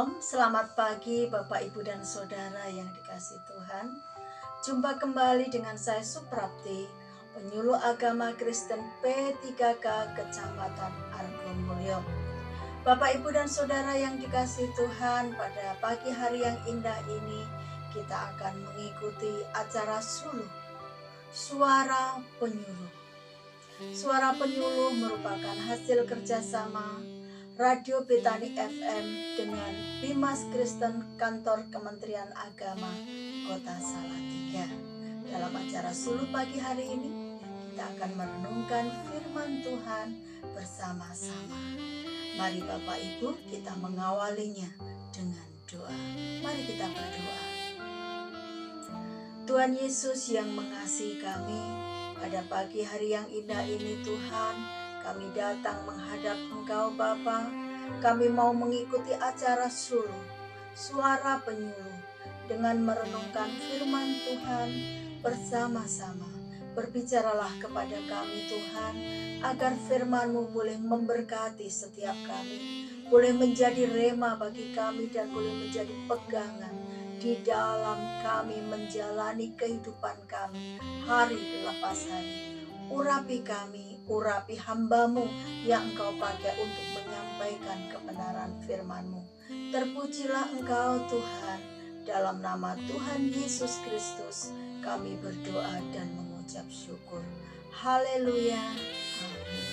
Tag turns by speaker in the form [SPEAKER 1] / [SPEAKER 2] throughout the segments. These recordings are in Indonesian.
[SPEAKER 1] Shalom, selamat pagi Bapak, Ibu, dan Saudara yang dikasihi Tuhan. Jumpa kembali dengan saya Suprapti, penyuluh agama Kristen P3K Kecamatan Argomulyo. Bapak, Ibu, dan Saudara yang dikasihi Tuhan, pada pagi hari yang indah ini kita akan mengikuti acara Suluh, Suara Penyuluh. Suara Penyuluh merupakan hasil kerjasama Radio Betani FM dengan Bimas Kristen Kantor Kementerian Agama Kota Salatiga. Dalam acara Suluh pagi hari ini, kita akan merenungkan firman Tuhan bersama-sama. Mari Bapak Ibu, kita mengawalinya dengan doa. Mari kita berdoa. Tuhan Yesus yang mengasihi kami, pada pagi hari yang indah ini Tuhan, kami datang menghadap Engkau Bapa. Kami mau mengikuti acara Suluh, Suara Penyuluh, dengan merenungkan firman Tuhan bersama-sama. Berbicaralah kepada kami Tuhan, agar firman-Mu boleh memberkati setiap kami, boleh menjadi rema bagi kami dan boleh menjadi pegangan di dalam kami menjalani kehidupan kami hari lepas hari. Urapi kami, urapi hamba-Mu yang Engkau pakai untuk menyampaikan kebenaran firman-Mu. Terpujilah Engkau Tuhan, dalam nama Tuhan Yesus Kristus kami berdoa dan mengucap syukur. Haleluya, amin.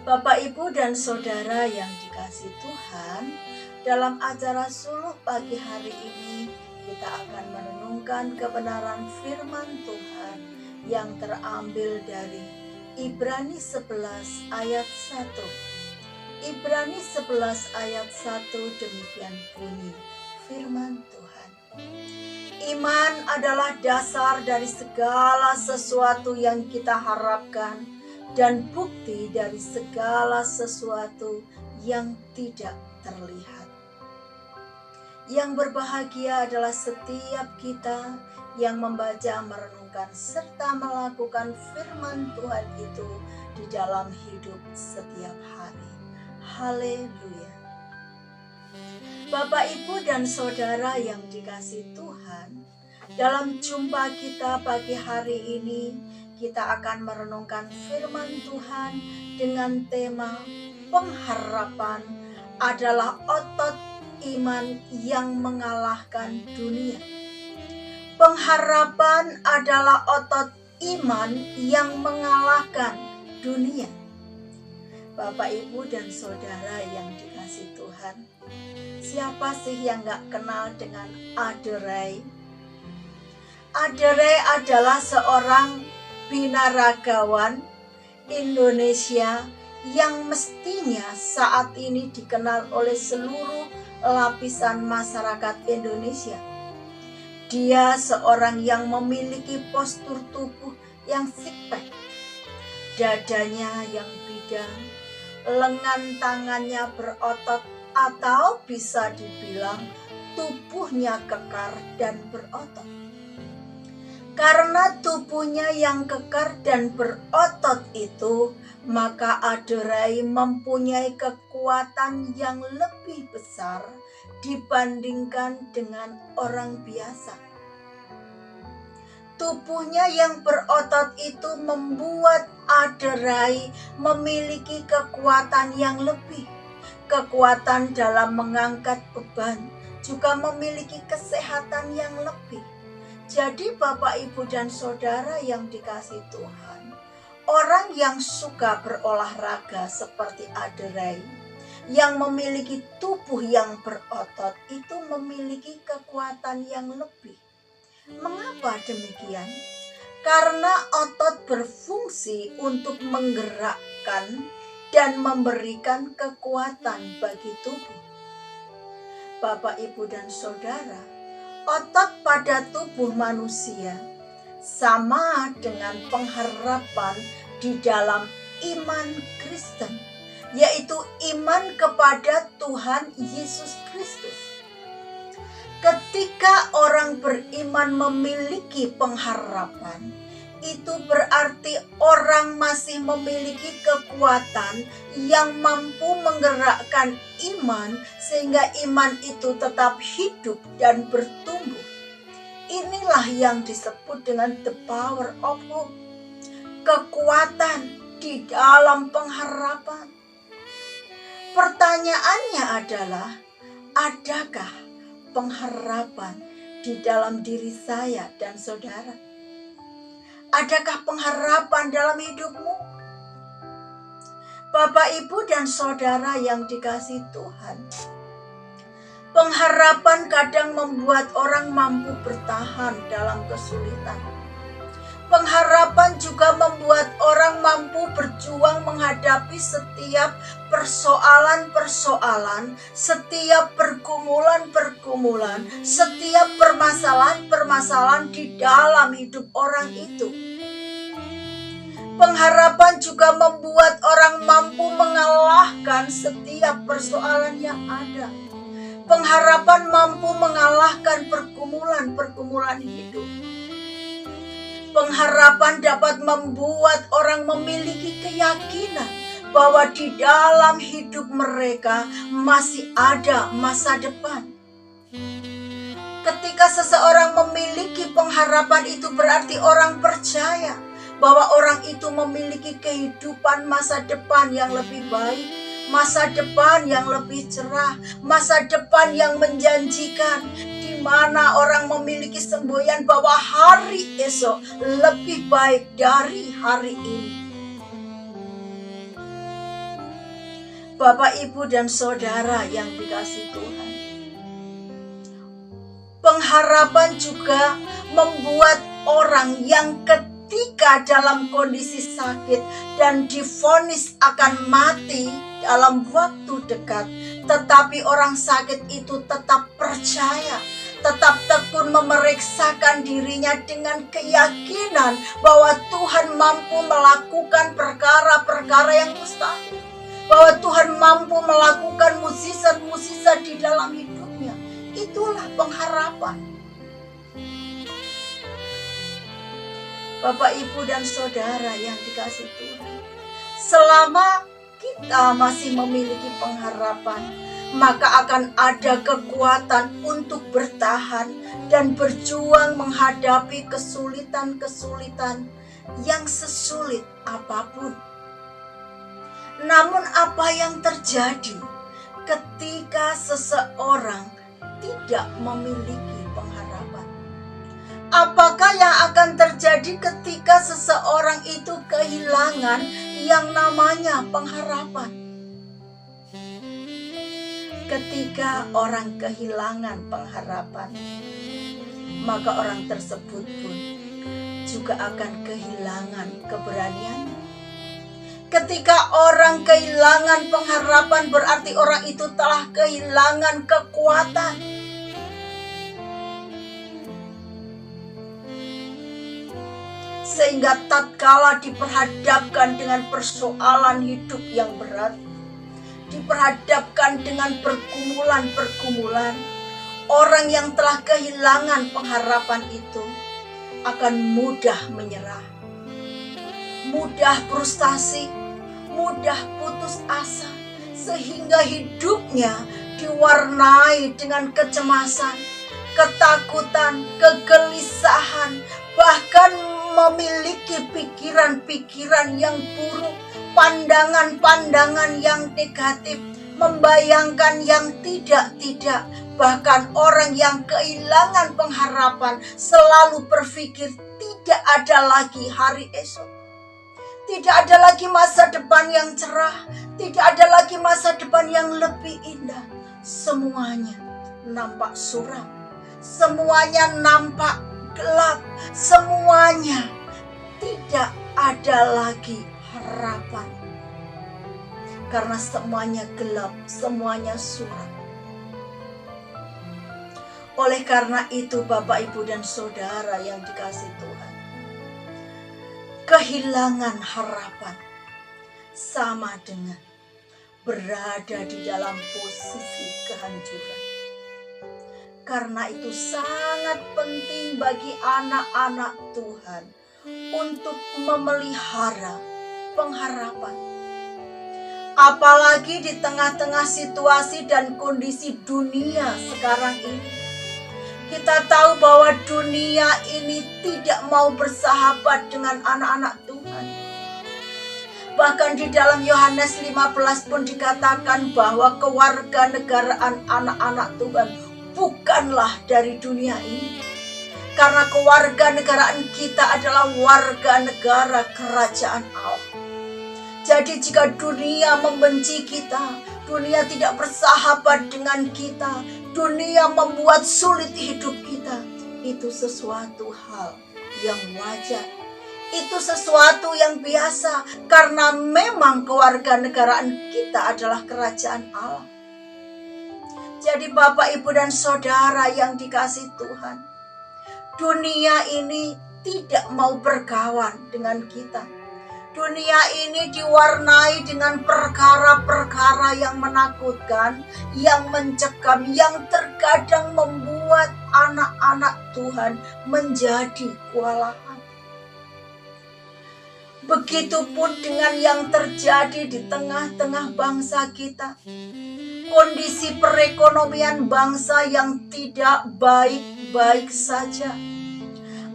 [SPEAKER 1] Bapak, Ibu, dan Saudara yang dikasihi Tuhan, dalam acara Suluh pagi hari ini kita akan merenungkan kebenaran firman Tuhan yang terambil dari Ibrani 11 ayat 1. Ibrani 11 ayat 1 demikian bunyi firman Tuhan. Iman adalah dasar dari segala sesuatu yang kita harapkan dan bukti dari segala sesuatu yang tidak terlihat. Yang berbahagia adalah setiap kita yang membaca, merenungkan, serta melakukan firman Tuhan itu di dalam hidup setiap hari. Haleluya. Bapak, Ibu, dan Saudara yang dikasihi Tuhan, dalam jumpa kita pagi hari ini, kita akan merenungkan firman Tuhan dengan tema pengharapan adalah otot iman yang mengalahkan dunia. Pengharapan adalah otot iman yang mengalahkan dunia. Bapak, Ibu, dan Saudara yang dikasihi Tuhan, siapa sih yang gak kenal dengan Aderei? Aderei adalah seorang binaragawan Indonesia yang mestinya saat ini dikenal oleh seluruh lapisan masyarakat Indonesia. Dia seorang yang memiliki postur tubuh yang six-pack, dadanya yang bidang, lengan tangannya berotot, atau bisa dibilang tubuhnya kekar dan berotot. Karena tubuhnya yang kekar dan berotot itu, maka Aderei mempunyai kekuatan yang lebih besar dibandingkan dengan orang biasa. Tubuhnya yang berotot itu membuat Aderei memiliki kekuatan yang lebih. Kekuatan dalam mengangkat beban, juga memiliki kesehatan yang lebih. Jadi Bapak, Ibu, dan Saudara yang dikasihi Tuhan, orang yang suka berolahraga seperti Aderei, yang memiliki tubuh yang berotot itu memiliki kekuatan yang lebih. Mengapa demikian? Karena otot berfungsi untuk menggerakkan dan memberikan kekuatan bagi tubuh. Bapak, Ibu, dan Saudara, otot pada tubuh manusia sama dengan pengharapan di dalam iman Kristen, yaitu iman kepada Tuhan Yesus Kristus. Ketika orang beriman memiliki pengharapan, itu berarti orang masih memiliki kekuatan yang mampu menggerakkan iman sehingga iman itu tetap hidup dan bertumbuh. Inilah yang disebut dengan the power of hope. Kekuatan di dalam pengharapan. Pertanyaannya adalah, adakah pengharapan di dalam diri saya dan saudara? Adakah pengharapan dalam hidupmu? Bapak, Ibu, dan saudara yang dikasihi Tuhan, pengharapan kadang membuat orang mampu bertahan dalam kesulitan. Pengharapan juga membuat orang mampu berjuang menghadapi setiap persoalan-persoalan, setiap pergumulan-pergumulan, setiap permasalahan-permasalahan di dalam hidup orang itu. Pengharapan juga membuat orang mampu mengalahkan setiap persoalan yang ada. Pengharapan mampu mengalahkan pergumulan-pergumulan hidup. Pengharapan dapat membuat orang memiliki keyakinan bahwa di dalam hidup mereka masih ada masa depan. Ketika seseorang memiliki pengharapan, itu berarti orang percaya bahwa orang itu memiliki kehidupan masa depan yang lebih baik, masa depan yang lebih cerah, masa depan yang menjanjikan, di mana orang memiliki semboyan bahwa hari esok lebih baik dari hari ini. Bapak, Ibu, dan saudara yang dikasihi Tuhan, pengharapan juga membuat orang yang ketika dalam kondisi sakit dan divonis akan mati dalam waktu dekat, tetapi orang sakit itu tetap percaya, tetap tekun memeriksakan dirinya dengan keyakinan bahwa Tuhan mampu melakukan perkara-perkara yang mustahil, bahwa Tuhan mampu melakukan mukjizat-mukjizat di dalam hidupnya. Itulah pengharapan. Bapak, Ibu, dan saudara yang dikasihi Tuhan, selama kita masih memiliki pengharapan, maka akan ada kekuatan untuk bertahan dan berjuang menghadapi kesulitan-kesulitan yang sesulit apapun. Namun apa yang terjadi ketika seseorang tidak memiliki pengharapan? Apakah yang akan terjadi ketika seseorang itu kehilangan yang namanya pengharapan? Ketika orang kehilangan pengharapan, maka orang tersebut pun juga akan kehilangan keberanian. Ketika orang kehilangan pengharapan, berarti orang itu telah kehilangan kekuatan. Sehingga tatkala diperhadapkan dengan persoalan hidup yang berat, diperhadapkan dengan pergumulan-pergumulan, orang yang telah kehilangan pengharapan itu akan mudah menyerah, mudah frustasi, mudah putus asa, sehingga hidupnya diwarnai dengan kecemasan, ketakutan, kegelisahan, bahkan memiliki pikiran-pikiran yang buruk, pandangan-pandangan yang negatif, membayangkan yang tidak-tidak. Bahkan orang yang kehilangan pengharapan selalu berpikir tidak ada lagi hari esok. Tidak ada lagi masa depan yang cerah, tidak ada lagi masa depan yang lebih indah. Semuanya nampak suram, semuanya nampak gelap, semuanya tidak ada lagi harapan. Karena semuanya gelap, semuanya suram. Oleh karena itu, Bapak, Ibu, dan saudara yang dikasihi Tuhan, kehilangan harapan sama dengan berada di dalam posisi kehancuran. Karena itu sangat penting bagi anak-anak Tuhan untuk memelihara pengharapan. Apalagi di tengah-tengah situasi dan kondisi dunia sekarang ini. Kita tahu bahwa dunia ini tidak mau bersahabat dengan anak-anak Tuhan. Bahkan di dalam Yohanes 15 pun dikatakan bahwa kewarganegaraan anak-anak Tuhan bukanlah dari dunia ini. Karena kewarganegaraan kita adalah warga negara kerajaan Allah. Jadi jika dunia membenci kita, dunia tidak bersahabat dengan kita, dunia membuat sulit hidup kita, itu sesuatu hal yang wajar. Itu sesuatu yang biasa karena memang kewarganegaraan kita adalah kerajaan Allah. Jadi Bapak, Ibu, dan Saudara yang dikasihi Tuhan, dunia ini tidak mau berkawan dengan kita. Dunia ini diwarnai dengan perkara-perkara yang menakutkan, yang mencekam, yang terkadang membuat anak-anak Tuhan menjadi kewalahan. Begitupun dengan yang terjadi di tengah-tengah bangsa kita. Kondisi perekonomian bangsa yang tidak baik-baik saja.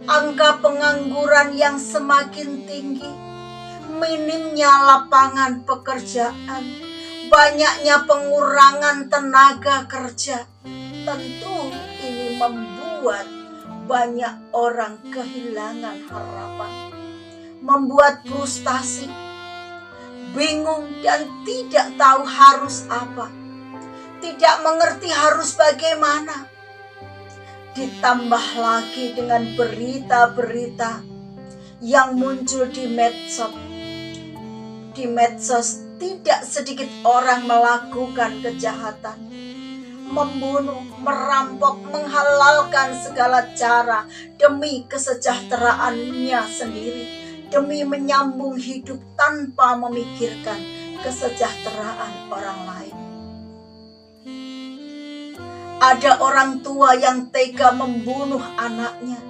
[SPEAKER 1] Angka pengangguran yang semakin tinggi. Minimnya lapangan pekerjaan, banyaknya pengurangan tenaga kerja. Tentu ini membuat banyak orang kehilangan harapan, membuat frustasi, bingung dan tidak tahu harus apa, tidak mengerti harus bagaimana. Ditambah lagi dengan berita-berita yang muncul di medsos. Di medsos tidak sedikit orang melakukan kejahatan, membunuh, merampok, menghalalkan segala cara demi kesejahteraannya sendiri, demi menyambung hidup tanpa memikirkan kesejahteraan orang lain. Ada orang tua yang tega membunuh anaknya.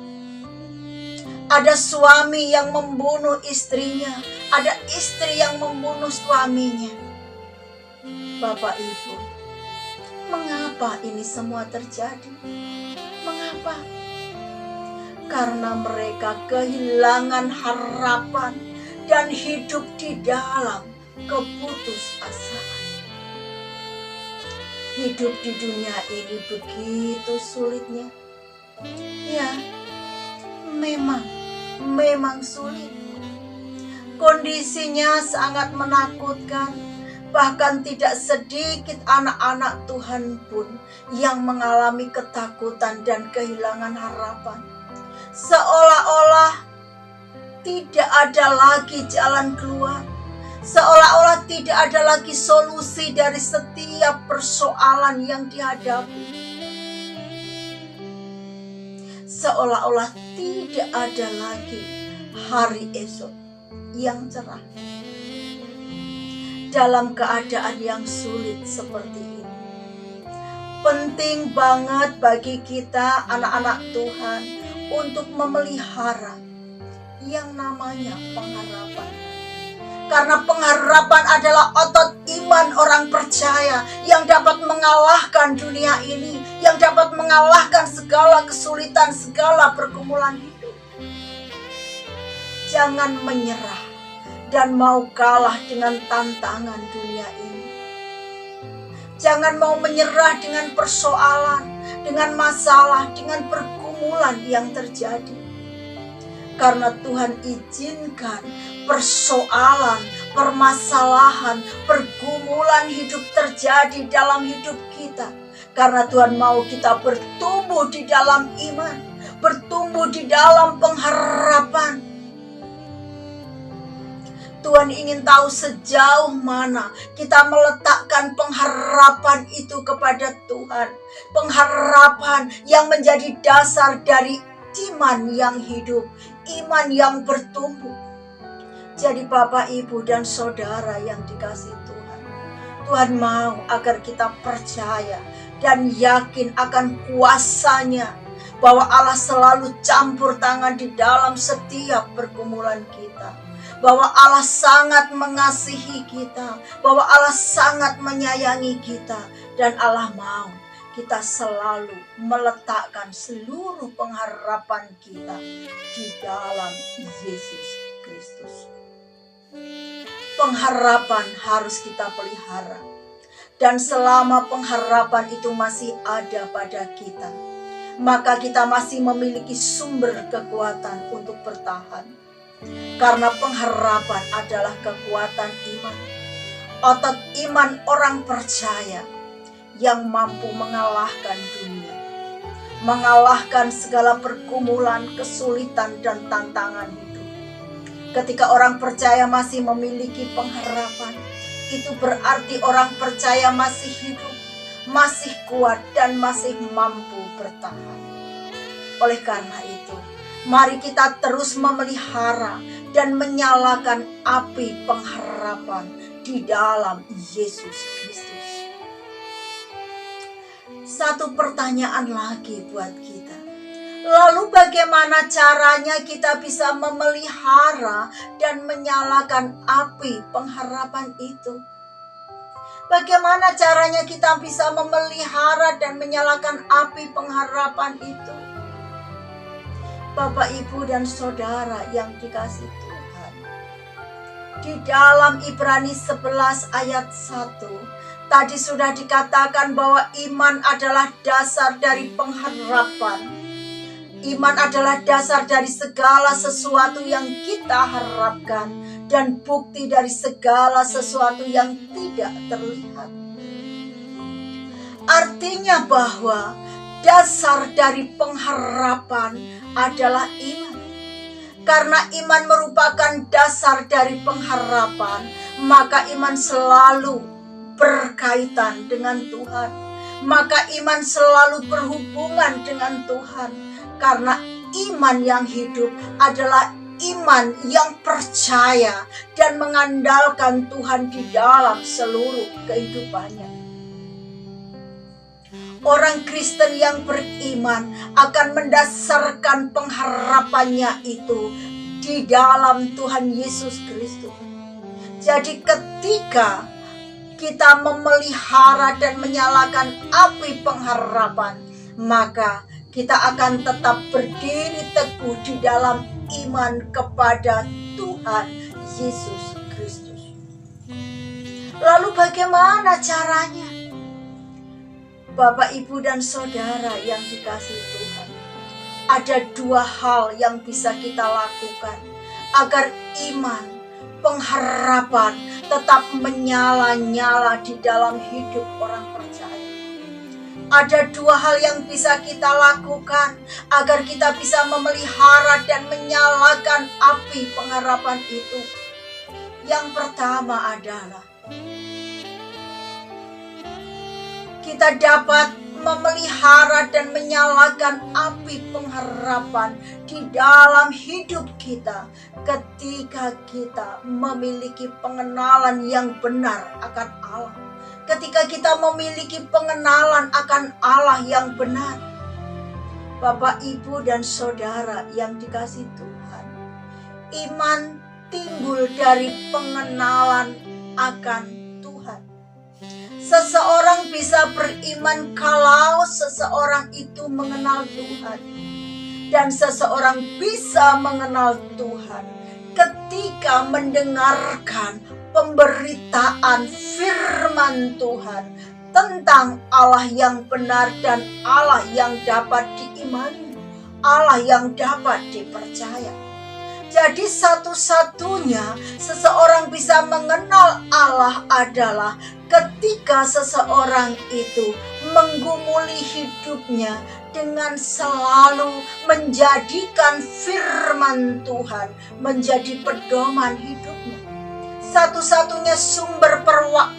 [SPEAKER 1] Ada suami yang membunuh istrinya. Ada istri yang membunuh suaminya. Bapak Ibu, mengapa ini semua terjadi? Mengapa? Karena mereka kehilangan harapan dan hidup di dalam keputusasaan. Hidup di dunia ini begitu sulitnya. Ya, memang sulit. Kondisinya sangat menakutkan. Bahkan tidak sedikit anak-anak Tuhan pun yang mengalami ketakutan dan kehilangan harapan. Seolah-olah tidak ada lagi jalan keluar. Seolah-olah tidak ada lagi solusi dari setiap persoalan yang dihadapi. Seolah-olah tidak ada lagi hari esok yang cerah. Dalam keadaan yang sulit seperti ini, penting banget bagi kita anak-anak Tuhan untuk memelihara yang namanya pengharapan. Karena pengharapan adalah otot iman orang percaya yang dapat mengalahkan dunia ini, yang dapat mengalahkan segala kesulitan, segala pergumulan hidup. Jangan menyerah dan mau kalah dengan tantangan dunia ini. Jangan mau menyerah dengan persoalan, dengan masalah, dengan pergumulan yang terjadi. Karena Tuhan izinkan persoalan, permasalahan, pergumulan hidup terjadi dalam hidup kita. Karena Tuhan mau kita bertumbuh di dalam iman, bertumbuh di dalam pengharapan. Tuhan ingin tahu sejauh mana kita meletakkan pengharapan itu kepada Tuhan. Pengharapan yang menjadi dasar dari iman yang hidup, iman yang bertumbuh. Jadi Bapak, Ibu, dan Saudara yang dikasihi Tuhan, Tuhan mau agar kita percaya dan yakin akan kuasa-Nya, bahwa Allah selalu campur tangan di dalam setiap pergumulan kita, bahwa Allah sangat mengasihi kita, bahwa Allah sangat menyayangi kita, dan Allah mau kita selalu meletakkan seluruh pengharapan kita di dalam Yesus Kristus. Pengharapan harus kita pelihara, dan selama pengharapan itu masih ada pada kita, maka kita masih memiliki sumber kekuatan untuk bertahan. Karena pengharapan adalah kekuatan iman, otot iman orang percaya yang mampu mengalahkan dunia, mengalahkan segala pergumulan, kesulitan, dan tantangan hidup. Ketika orang percaya masih memiliki pengharapan, itu berarti orang percaya masih hidup, masih kuat, dan masih mampu bertahan. Oleh karena itu, mari kita terus memelihara dan menyalakan api pengharapan di dalam Yesus Kristus. Satu pertanyaan lagi buat kita. Lalu bagaimana caranya kita bisa memelihara dan menyalakan api pengharapan itu? Bagaimana caranya kita bisa memelihara dan menyalakan api pengharapan itu? Bapak, Ibu, dan Saudara yang dikasihi Tuhan, di dalam Ibrani 11 ayat 1, tadi sudah dikatakan bahwa iman adalah dasar dari pengharapan. Iman adalah dasar dari segala sesuatu yang kita harapkan dan bukti dari segala sesuatu yang tidak terlihat. Artinya bahwa dasar dari pengharapan adalah iman. Karena iman merupakan dasar dari pengharapan, maka iman selalu berkaitan dengan Tuhan. Maka iman selalu berhubungan dengan Tuhan. Karena iman yang hidup adalah iman yang percaya dan mengandalkan Tuhan di dalam seluruh kehidupannya. Orang Kristen yang beriman akan mendasarkan pengharapannya itu di dalam Tuhan Yesus Kristus. Jadi ketika kita memelihara dan menyalakan api pengharapan, maka kita akan tetap berdiri teguh di dalam iman kepada Tuhan Yesus Kristus. Lalu bagaimana caranya? Bapak, Ibu, dan Saudara yang dikasihi Tuhan, ada dua hal yang bisa kita lakukan agar iman, pengharapan tetap menyala-nyala di dalam hidup orang percaya. Ada dua hal yang bisa kita lakukan agar kita bisa memelihara dan menyalakan api pengharapan itu. Yang pertama adalah kita dapat memelihara dan menyalakan api pengharapan di dalam hidup kita ketika kita memiliki pengenalan yang benar akan Allah. Ketika kita memiliki pengenalan akan Allah yang benar. Bapak, Ibu, dan Saudara yang dikasihi Tuhan, iman timbul dari pengenalan akan Tuhan. Seseorang bisa beriman kalau seseorang itu mengenal Tuhan. Dan seseorang bisa mengenal Tuhan ketika mendengarkan pemberitaan firman Tuhan tentang Allah yang benar dan Allah yang dapat diimani, Allah yang dapat dipercaya. Jadi satu-satunya seseorang bisa mengenal Allah adalah ketika seseorang itu menggumuli hidupnya dengan selalu menjadikan firman Tuhan menjadi pedoman hidupnya. Satu-satunya sumber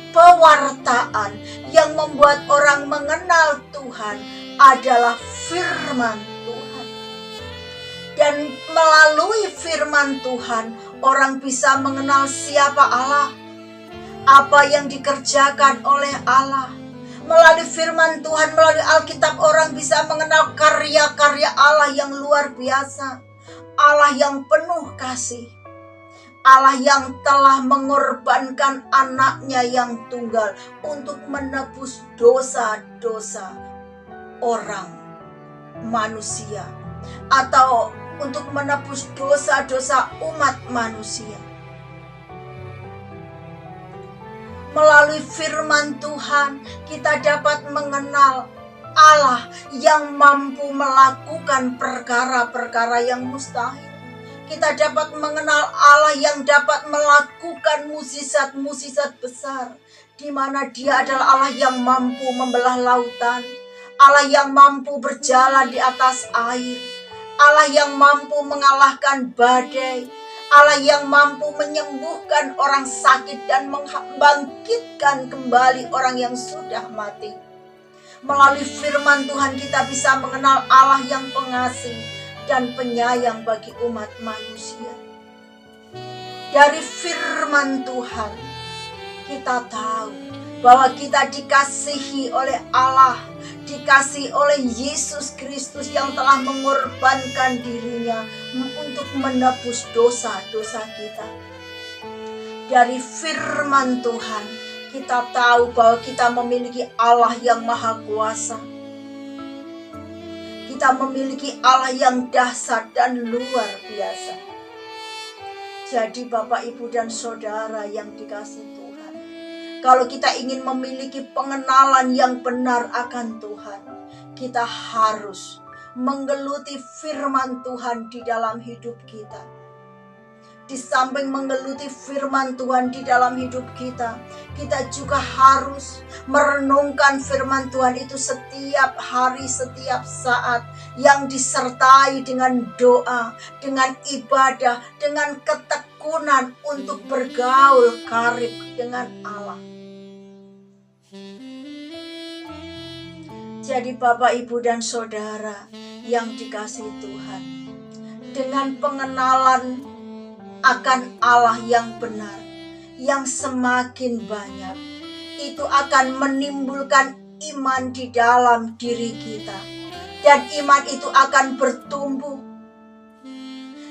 [SPEAKER 1] pewartaan yang membuat orang mengenal Tuhan adalah firman Tuhan. Dan melalui firman Tuhan, orang bisa mengenal siapa Allah, apa yang dikerjakan oleh Allah, Melalui firman Tuhan, melalui Alkitab, orang bisa mengenal karya-karya Allah yang luar biasa. Allah yang penuh kasih. Allah yang telah mengorbankan anaknya yang tunggal untuk menebus dosa-dosa orang manusia, atau untuk menebus dosa-dosa umat manusia. Melalui firman Tuhan, kita dapat mengenal Allah yang mampu melakukan perkara-perkara yang mustahil. Kita dapat mengenal Allah yang dapat melakukan mukjizat-mukjizat besar, di mana Dia adalah Allah yang mampu membelah lautan, Allah yang mampu berjalan di atas air, Allah yang mampu mengalahkan badai, Allah yang mampu menyembuhkan orang sakit dan membangkitkan kembali orang yang sudah mati. Melalui firman Tuhan kita bisa mengenal Allah yang pengasih dan penyayang bagi umat manusia. Dari firman Tuhan kita tahu bahwa kita dikasihi oleh Allah, dikasihi oleh Yesus Kristus yang telah mengorbankan dirinya untuk menebus dosa-dosa kita. Dari firman Tuhan kita tahu bahwa kita memiliki Allah yang maha kuasa. Kita memiliki Allah yang dahsyat dan luar biasa. Jadi Bapak, Ibu, dan Saudara yang dikasihi Tuhan, kalau kita ingin memiliki pengenalan yang benar akan Tuhan, kita harus menggeluti firman Tuhan di dalam hidup kita. Di samping menggeluti firman Tuhan di dalam hidup kita, kita juga harus merenungkan firman Tuhan itu setiap hari, setiap saat, yang disertai dengan doa, dengan ibadah, dengan ketekunan untuk bergaul karib dengan Allah. Jadi Bapak, Ibu, dan Saudara yang dikasihi Tuhan, dengan pengenalan akan Allah yang benar, yang semakin banyak, itu akan menimbulkan iman di dalam diri kita. Dan iman itu akan bertumbuh.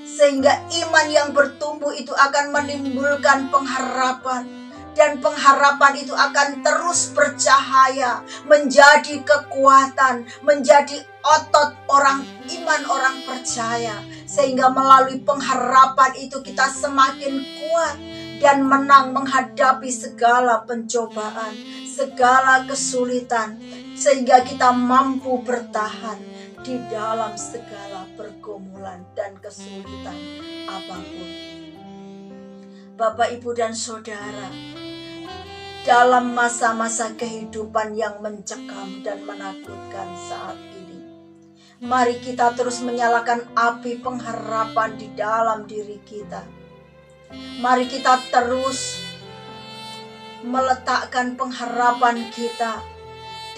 [SPEAKER 1] Sehingga iman yang bertumbuh itu akan menimbulkan pengharapan. Dan pengharapan itu akan terus bercahaya, menjadi kekuatan, menjadi otot orang iman, orang percaya. Sehingga melalui pengharapan itu kita semakin kuat dan menang menghadapi segala pencobaan, segala kesulitan. Sehingga kita mampu bertahan di dalam segala pergumulan dan kesulitan apapun. Bapak, Ibu, dan Saudara, dalam masa-masa kehidupan yang mencekam dan menakutkan saat ini, mari kita terus menyalakan api pengharapan di dalam diri kita. Mari kita terus meletakkan pengharapan kita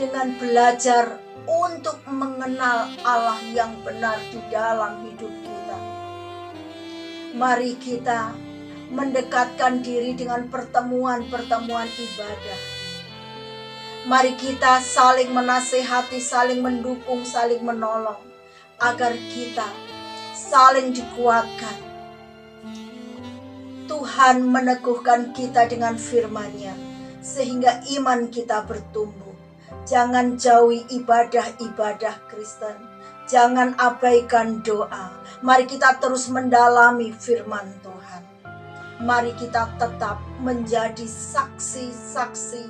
[SPEAKER 1] dengan belajar untuk mengenal Allah yang benar di dalam hidup kita. Mari kita mendekatkan diri dengan pertemuan-pertemuan ibadah. Mari kita saling menasehati, saling mendukung, saling menolong, agar kita saling dikuatkan. Tuhan meneguhkan kita dengan firman-Nya, sehingga iman kita bertumbuh. Jangan jauhi ibadah-ibadah Kristen. Jangan abaikan doa. Mari kita terus mendalami firman Tuhan. Mari kita tetap menjadi saksi-saksi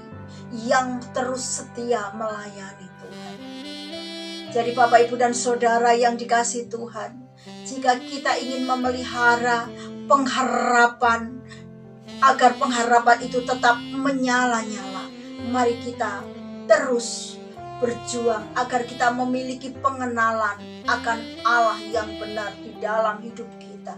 [SPEAKER 1] yang terus setia melayani Tuhan. Jadi Bapak, Ibu, dan Saudara yang dikasihi Tuhan, jika kita ingin memelihara pengharapan, agar pengharapan itu tetap menyala-nyala, mari kita terus berjuang agar kita memiliki pengenalan akan Allah yang benar di dalam hidup kita.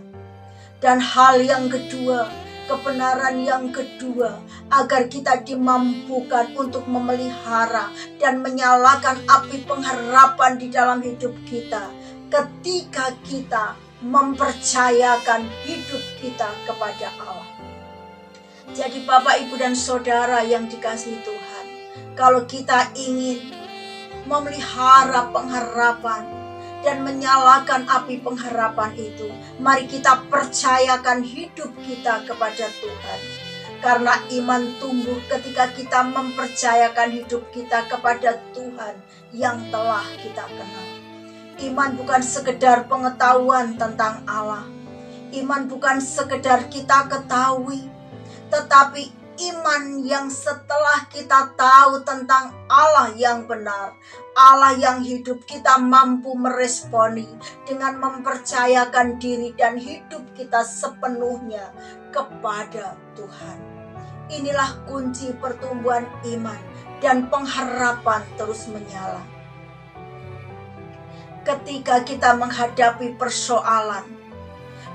[SPEAKER 1] Dan hal yang kedua, kebenaran yang kedua, agar kita dimampukan untuk memelihara dan menyalakan api pengharapan di dalam hidup kita ketika kita mempercayakan hidup kita kepada Allah. Jadi Bapak, Ibu, dan Saudara yang dikasihi Tuhan, Kalau kita ingin memelihara pengharapan dan menyalakan api pengharapan itu, mari kita percayakan hidup kita kepada Tuhan. Karena iman tumbuh ketika kita mempercayakan hidup kita kepada Tuhan yang telah kita kenal. Iman bukan sekedar pengetahuan tentang Allah. Iman bukan sekedar kita ketahui, tetapi iman yang setelah kita tahu tentang Allah yang benar, Allah yang hidup, kita mampu meresponi dengan mempercayakan diri dan hidup kita sepenuhnya kepada Tuhan. Inilah kunci pertumbuhan iman dan pengharapan terus menyala. Ketika kita menghadapi persoalan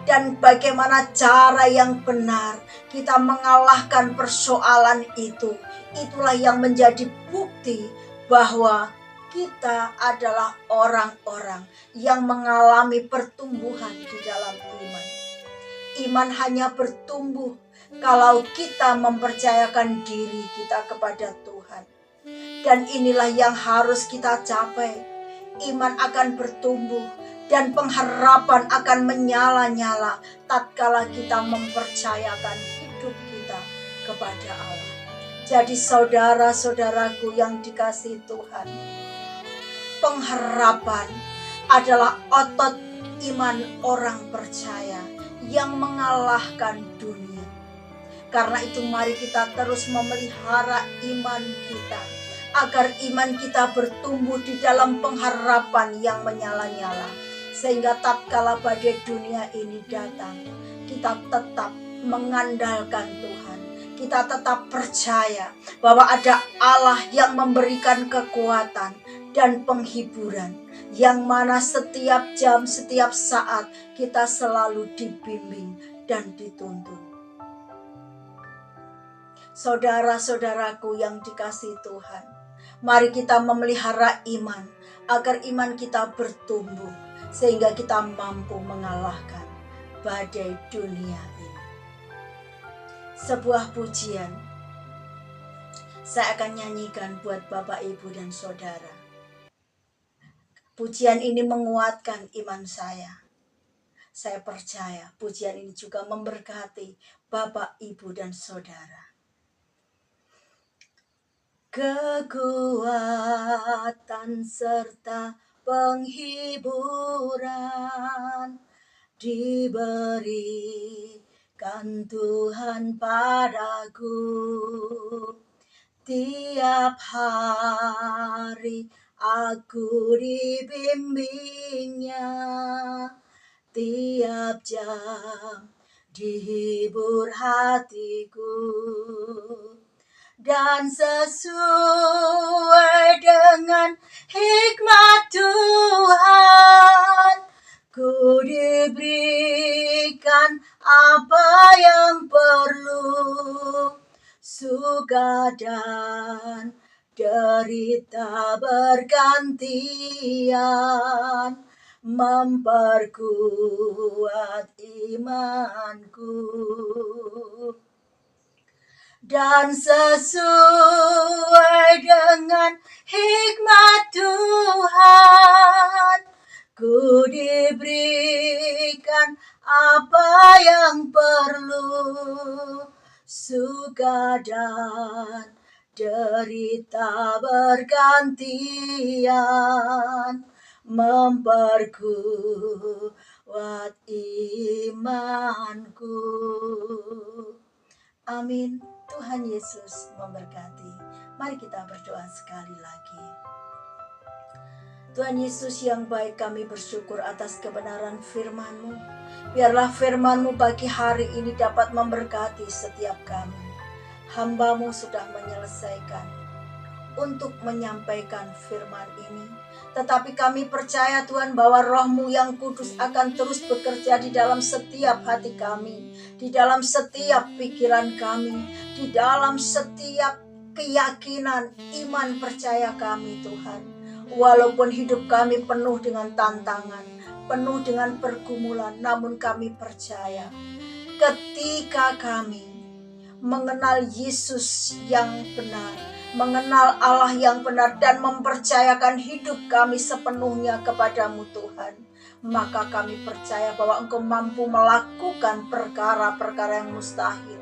[SPEAKER 1] dan bagaimana cara yang benar kita mengalahkan persoalan itu, itulah yang menjadi bukti bahwa kita adalah orang-orang yang mengalami pertumbuhan di dalam iman. Iman hanya bertumbuh kalau kita mempercayakan diri kita kepada Tuhan. Dan inilah yang harus kita capai. Iman akan bertumbuh dan pengharapan akan menyala-nyala tatkala kita mempercayakan hidup kita kepada Allah. Jadi saudara-saudaraku yang dikasihi Tuhan, pengharapan adalah otot iman orang percaya yang mengalahkan dunia. Karena itu mari kita terus memelihara iman kita, agar iman kita bertumbuh di dalam pengharapan yang menyala-nyala. Sehingga tatkala badai dunia ini datang, kita tetap mengandalkan Tuhan. Kita tetap percaya bahwa ada Allah yang memberikan kekuatan dan penghiburan, yang mana setiap jam, setiap saat kita selalu dibimbing dan dituntun. Saudara-saudaraku yang dikasihi Tuhan, mari kita memelihara iman agar iman kita bertumbuh sehingga kita mampu mengalahkan badai dunia ini. Sebuah pujian saya akan nyanyikan buat Bapak, Ibu, dan Saudara. Pujian ini menguatkan iman saya. Saya percaya pujian ini juga memberkati Bapak, Ibu, dan Saudara. Kekuatan serta penghiburan diberikan Tuhan padaku. Tiap hari aku dibimbingnya, tiap jam dihibur hatiku. Dan sesuai dengan hikmat Tuhan, ku diberikan apa yang perlu. Suka dan derita bergantian memperkuat imanku. Dan sesuai dengan hikmat Tuhan, ku diberikan apa yang perlu. Suka dan derita bergantian memperkuat imanku. Amin. Tuhan Yesus memberkati. Mari kita berdoa sekali lagi. Tuhan Yesus yang baik, kami bersyukur atas kebenaran firman-Mu. Biarlah firman-Mu pagi hari ini dapat memberkati setiap kami. Hamba-Mu sudah menyelesaikan untuk menyampaikan firman ini. Tetapi kami percaya Tuhan bahwa Roh-Mu yang kudus akan terus bekerja di dalam setiap hati kami, di dalam setiap pikiran kami, di dalam setiap keyakinan, iman, percaya kami Tuhan. Walaupun hidup kami penuh dengan tantangan, penuh dengan pergumulan, namun kami percaya ketika kami mengenal Yesus yang benar, mengenal Allah yang benar, dan mempercayakan hidup kami sepenuhnya kepadamu Tuhan, maka kami percaya bahwa Engkau mampu melakukan perkara-perkara yang mustahil.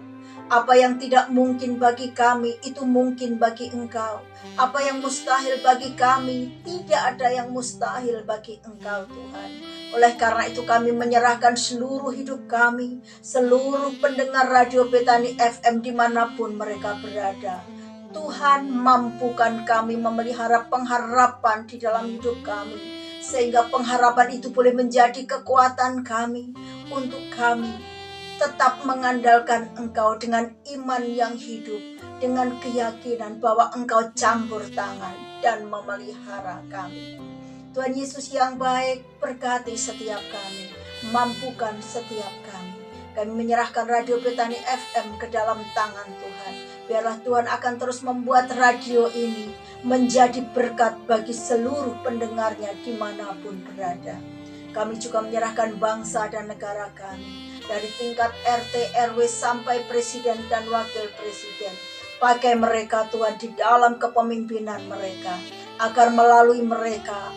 [SPEAKER 1] Apa yang tidak mungkin bagi kami, itu mungkin bagi Engkau. Apa yang mustahil bagi kami, tidak ada yang mustahil bagi Engkau Tuhan. Oleh karena itu kami menyerahkan seluruh hidup kami, seluruh pendengar Radio Betani FM dimanapun mereka berada. Tuhan, mampukan kami memelihara pengharapan di dalam hidup kami, sehingga pengharapan itu boleh menjadi kekuatan kami untuk kami tetap mengandalkan Engkau dengan iman yang hidup, dengan keyakinan bahwa Engkau campur tangan dan memelihara kami. Tuhan Yesus yang baik, berkati setiap kami, mampukan setiap kami. Kami menyerahkan Radio Betani FM ke dalam tangan Tuhan. Biarlah Tuhan akan terus membuat radio ini menjadi berkat bagi seluruh pendengarnya dimanapun berada. Kami juga menyerahkan bangsa dan negara kami, dari tingkat RT, RW sampai presiden dan wakil presiden. Pakai mereka Tuhan di dalam kepemimpinan mereka, agar melalui mereka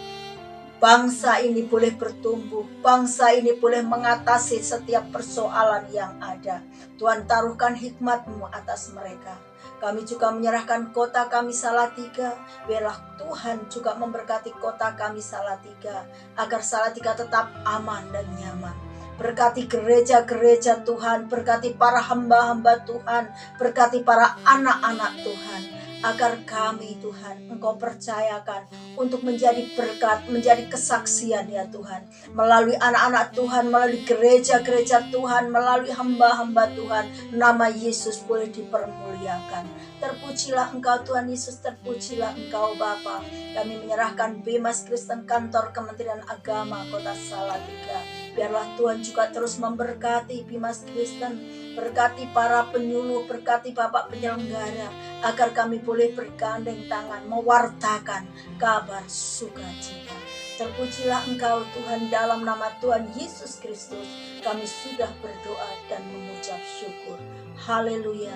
[SPEAKER 1] bangsa ini boleh bertumbuh, bangsa ini boleh mengatasi setiap persoalan yang ada. Tuhan, taruhkan hikmat-Mu atas mereka. Kami juga menyerahkan kota kami Salatiga. Biarlah Tuhan juga memberkati kota kami Salatiga, agar Salatiga tetap aman dan nyaman. Berkati gereja-gereja Tuhan, berkati para hamba-hamba Tuhan, berkati para anak-anak Tuhan, agar kami Tuhan Engkau percayakan untuk menjadi berkat, menjadi kesaksian ya Tuhan, melalui anak-anak Tuhan, melalui gereja-gereja Tuhan, melalui hamba-hamba Tuhan, nama Yesus boleh dipermuliakan. Terpujilah Engkau Tuhan Yesus, terpujilah Engkau Bapa. Kami menyerahkan Bimas Kristen Kantor Kementerian Agama Kota Salatiga. Biarlah Tuhan juga terus memberkati Bimas Kristen, berkati para penyuluh, berkati Bapak penyelenggara, agar kami boleh bergandeng tangan mewartakan kabar sukacita. Terpujilah Engkau Tuhan, dalam nama Tuhan Yesus Kristus kami sudah berdoa dan mengucap syukur. Haleluya.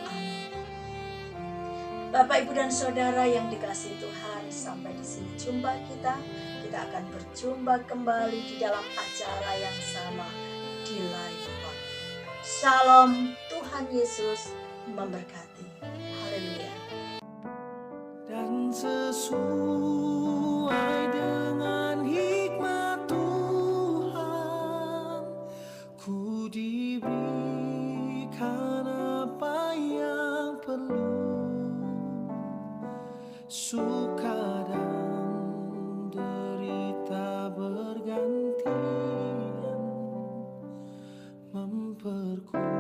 [SPEAKER 1] Amin. Bapak, Ibu, dan Saudara yang dikasihi Tuhan, sampai di sini jumpa kita. Kita akan berjumpa kembali di dalam acara yang sama di live podcast. Shalom, Tuhan Yesus memberkati. Haleluya.
[SPEAKER 2] Dan sesuai dengan hikmat Tuhan, ku diberikan apa yang perlu, suka dan derita bergantian memperkuat.